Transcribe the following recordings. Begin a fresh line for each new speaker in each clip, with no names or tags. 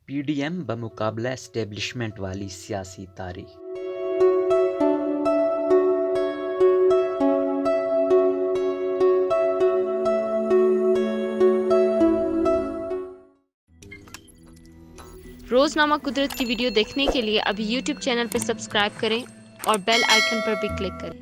P D M بمقابلہ establishment والی سیاسی تاریخ۔
روزنامہ قدرت کی ویڈیو دیکھنے کے لیے ابھی یوٹیوب چینل پر سبسکرائب کریں اور بیل آئیکن پر بھی کلک کریں۔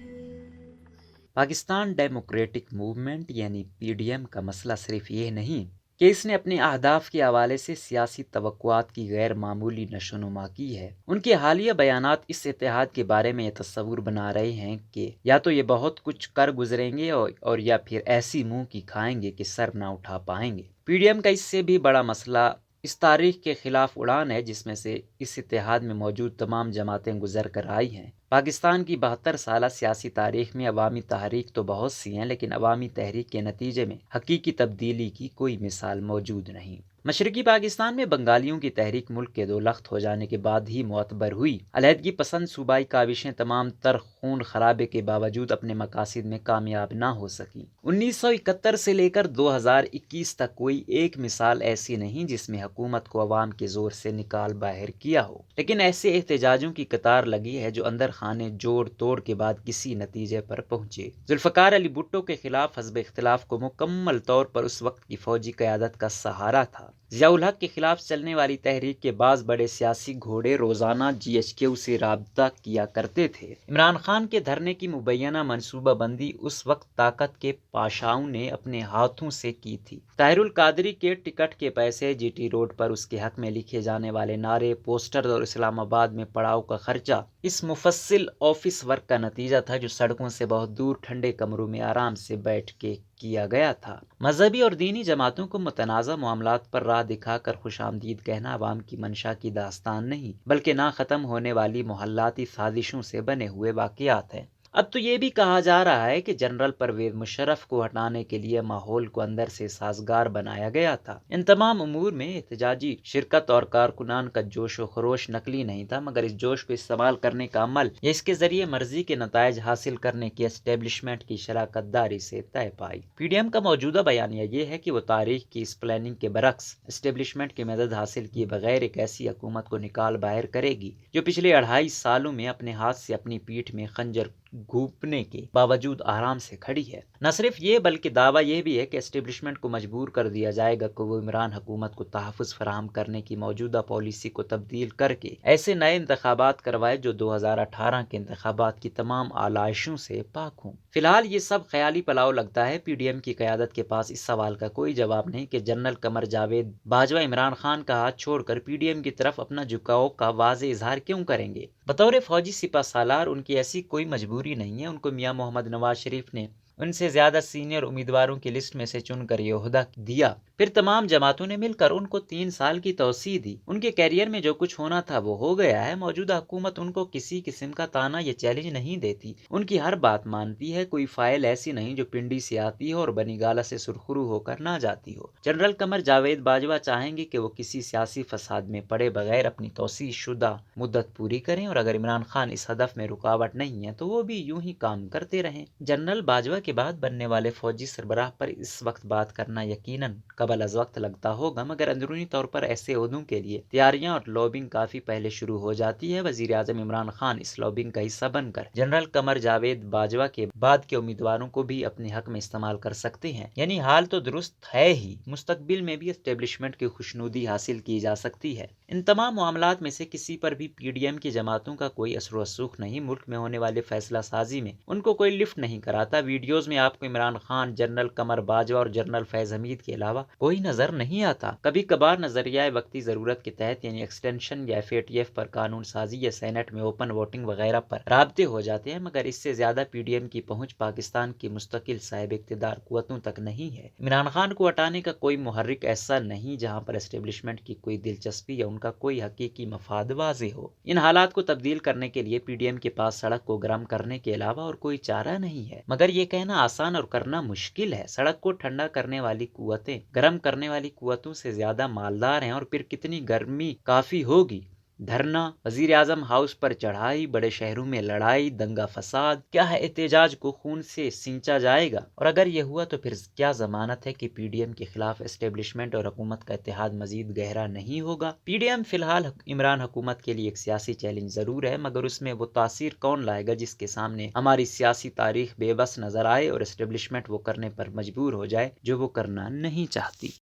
پاکستان ڈیموکریٹک موومنٹ یعنی پی ڈی ایم کا مسئلہ صرف یہ نہیں کہ اس نے اپنے اہداف کے حوالے سے سیاسی توقعات کی غیر معمولی نشوونما کی ہے۔ ان کے حالیہ بیانات اس اتحاد کے بارے میں یہ تصور بنا رہے ہیں کہ یا تو یہ بہت کچھ کر گزریں گے اور یا پھر ایسی منہ کی کھائیں گے کہ سر نہ اٹھا پائیں گے۔ پی ڈی ایم کا اس سے بھی بڑا مسئلہ اس تاریخ کے خلاف اڑان ہے جس میں سے اس اتحاد میں موجود تمام جماعتیں گزر کر آئی ہیں۔ پاکستان کی 72 سالہ سیاسی تاریخ میں عوامی تحریک تو بہت سی ہیں، لیکن عوامی تحریک کے نتیجے میں حقیقی تبدیلی کی کوئی مثال موجود نہیں۔ مشرقی پاکستان میں بنگالیوں کی تحریک ملک کے دو لخت ہو جانے کے بعد ہی معتبر ہوئی۔ علیحدگی پسند صوبائی کاوشیں تمام تر خون خرابے کے باوجود اپنے مقاصد میں کامیاب نہ ہو سکیں۔ 1971 سے لے کر 2021 تک کوئی ایک مثال ایسی نہیں جس میں حکومت کو عوام کے زور سے نکال باہر کیا ہو، لیکن ایسے احتجاجوں کی قطار لگی ہے جو اندر خانے جوڑ توڑ کے بعد کسی نتیجے پر پہنچے۔ ذوالفقار علی بھٹو کے خلاف حزب اختلاف کو مکمل طور پر اس وقت کی فوجی قیادت کا سہارا تھا۔ ضیاء الحق کے خلاف چلنے والی تحریک کے بعض بڑے سیاسی گھوڑے روزانہ جی ایچ کیو سے رابطہ کیا کرتے تھے۔ عمران خان کے دھرنے کی مبینہ منصوبہ بندی اس وقت طاقت کے پاشاؤں نے اپنے ہاتھوں سے کی تھی۔ طاہر القادری کے ٹکٹ کے پیسے، جی ٹی روڈ پر اس کے حق میں لکھے جانے والے نعرے، پوسٹر اور اسلام آباد میں پڑاؤ کا خرچہ اس مفصل آفس ورک کا نتیجہ تھا جو سڑکوں سے بہت دور ٹھنڈے کمروں میں آرام سے بیٹھ کے کیا گیا تھا۔ مذہبی اور دینی جماعتوں کو متنازع معاملات پر راہ دکھا کر خوش آمدید کہنا عوام کی منشا کی داستان نہیں بلکہ نہ ختم ہونے والی محلاتی سازشوں سے بنے ہوئے واقعات ہیں۔ اب تو یہ بھی کہا جا رہا ہے کہ جنرل پرویز مشرف کو ہٹانے کے لیے ماحول کو اندر سے سازگار بنایا گیا تھا۔ ان تمام امور میں احتجاجی شرکت اور کارکنان کا جوش و خروش نقلی نہیں تھا، مگر اس جوش کو استعمال کرنے کا عمل یا اس کے ذریعے مرضی کے نتائج حاصل کرنے کی اسٹیبلشمنٹ کی شراکت داری سے طے پائی۔ پی ڈی ایم کا موجودہ بیانیہ یہ ہے کہ وہ تاریخ کی اس پلاننگ کے برعکس اسٹیبلشمنٹ کی مدد حاصل کیے بغیر ایک ایسی حکومت کو نکال باہر کرے گی جو پچھلے 2.5 سالوں میں اپنے ہاتھ سے اپنی پیٹھ میں خنجر گھونپنے کے باوجود آرام سے کھڑی ہے۔ نہ صرف یہ بلکہ دعویٰ یہ بھی ہے کہ اسٹیبلشمنٹ کو مجبور کر دیا جائے گا کہ وہ عمران حکومت کو تحفظ فراہم کرنے کی موجودہ پالیسی کو تبدیل کر کے ایسے نئے انتخابات کروائے جو 2018 کے انتخابات کی تمام آلائشوں سے پاک ہوں۔ فی الحال یہ سب خیالی پلاؤ لگتا ہے۔ پی ڈی ایم کی قیادت کے پاس اس سوال کا کوئی جواب نہیں کہ جنرل قمر جاوید باجوہ عمران خان کا ہاتھ چھوڑ کر پی ڈی ایم کی طرف اپنا جھکاؤ کا واضح اظہار کیوں کریں گے۔ بطور فوجی سپہ سالار ان کی ایسی کوئی مجبوری نہیں ہے۔ ان کو میاں محمد نواز شریف نے ان سے زیادہ سینئر امیدواروں کی لسٹ میں سے چن کر یہ عہدہ دیا، پھر تمام جماعتوں نے مل کر ان کو 3 سال کی توسیع دی۔ ان کے کیریئر میں جو کچھ ہونا تھا وہ ہو گیا ہے۔ موجودہ حکومت ان کو کسی قسم کا طعنہ یا چیلنج نہیں دیتی، ان کی ہر بات مانتی ہے۔ کوئی فائل ایسی نہیں جو پنڈی سے آتی ہو اور بنی گالہ سے سرخرو ہو کر نہ جاتی ہو۔ جنرل قمر جاوید باجوہ چاہیں گے کہ وہ کسی سیاسی فساد میں پڑے بغیر اپنی توسیع شدہ مدت پوری کریں، اور اگر عمران خان اس ہدف میں رکاوٹ نہیں ہے تو وہ بھی یوں ہی کام کرتے رہیں۔ جنرل باجوہ کے بعد بننے والے فوجی سربراہ پر اس وقت بات کرنا یقیناً قبل از وقت لگتا ہوگا، مگر اندرونی طور پر ایسے عہدوں کے لیے تیاریاں اور لابنگ کافی پہلے شروع ہو جاتی ہے۔ وزیر اعظم عمران خان اس لابنگ کا حصہ بن کر جنرل قمر جاوید باجوہ کے بعد کے امیدواروں کو بھی اپنے حق میں استعمال کر سکتے ہیں۔ یعنی حال تو درست ہے ہی، مستقبل میں بھی اسٹیبلشمنٹ کی خوشنودی حاصل کی جا سکتی ہے۔ ان تمام معاملات میں سے کسی پر بھی پی ڈی ایم کی جماعتوں کا کوئی اثر و رسوخ نہیں۔ ملک میں ہونے والے فیصلہ سازی میں ان کو کوئی لفٹ نہیں کراتا۔ ویڈیوز میں آپ کو عمران خان، جنرل قمر باجوہ اور جنرل فیض حمید کے علاوہ کوئی نظر نہیں آتا۔ کبھی کبھار نظریہ وقتی ضرورت کے تحت یعنی ایکسٹینشن یا FATF پر قانون سازی یا سینٹ میں اوپن ووٹنگ وغیرہ پر رابطے ہو جاتے ہیں، مگر اس سے زیادہ پی ڈی ایم کی پہنچ پاکستان کی مستقل صاحب اقتدار قوتوں تک نہیں ہے۔ عمران خان کو ہٹانے کا کوئی محرک ایسا نہیں جہاں پر اسٹیبلشمنٹ کی کوئی دلچسپی یا ان کا کوئی حقیقی مفاد واضح ہو۔ ان حالات کو تبدیل کرنے کے لیے پی ڈی ایم کے پاس سڑک کو گرم کرنے کے علاوہ اور کوئی چارہ نہیں ہے، مگر یہ کہنا آسان اور کرنا مشکل ہے۔ سڑک کو ٹھنڈا کرنے والی قوتیں گرم کرنے والی قوتوں سے زیادہ مالدار ہیں، اور پھر کتنی گرمی کافی ہوگی دھرنا، وزیر اعظم ہاؤس پر چڑھائی، بڑے شہروں میں لڑائی، دنگا فساد، کیا ہے احتجاج کو خون سے سینچا جائے گا؟ اور اگر یہ ہوا تو پھر کیا ضمانت ہے کہ پی ڈی ایم کے خلاف اسٹیبلشمنٹ اور حکومت کا اتحاد مزید گہرا نہیں ہوگا؟ پی ڈی ایم فی الحال عمران حکومت کے لیے ایک سیاسی چیلنج ضرور ہے، مگر اس میں وہ تاثیر کون لائے گا جس کے سامنے ہماری سیاسی تاریخ بے بس نظر آئے اور اسٹیبلشمنٹ وہ کرنے پر مجبور ہو جائے جو وہ کرنا نہیں چاہتی۔